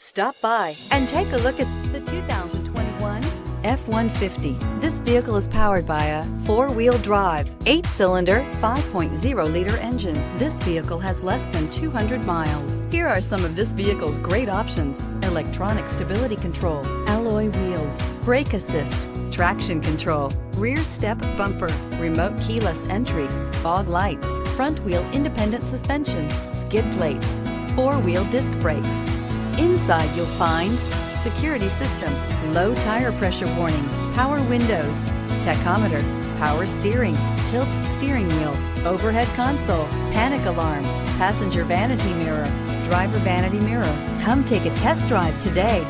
Stop by and take a look at the 2021 F-150. This vehicle is powered by a 4-wheel drive, 8-cylinder, 5.0-liter engine. This vehicle has less than 200 miles. Here are some of this vehicle's great options: electronic stability control, alloy wheels, brake assist, traction control, rear step bumper, remote keyless entry, fog lights, front wheel independent suspension, skid plates, 4-wheel disc brakes. Inside you'll find security system, low tire pressure warning, power windows, tachometer, power steering, tilt steering wheel, overhead console, panic alarm, passenger vanity mirror, driver vanity mirror. Come take a test drive today.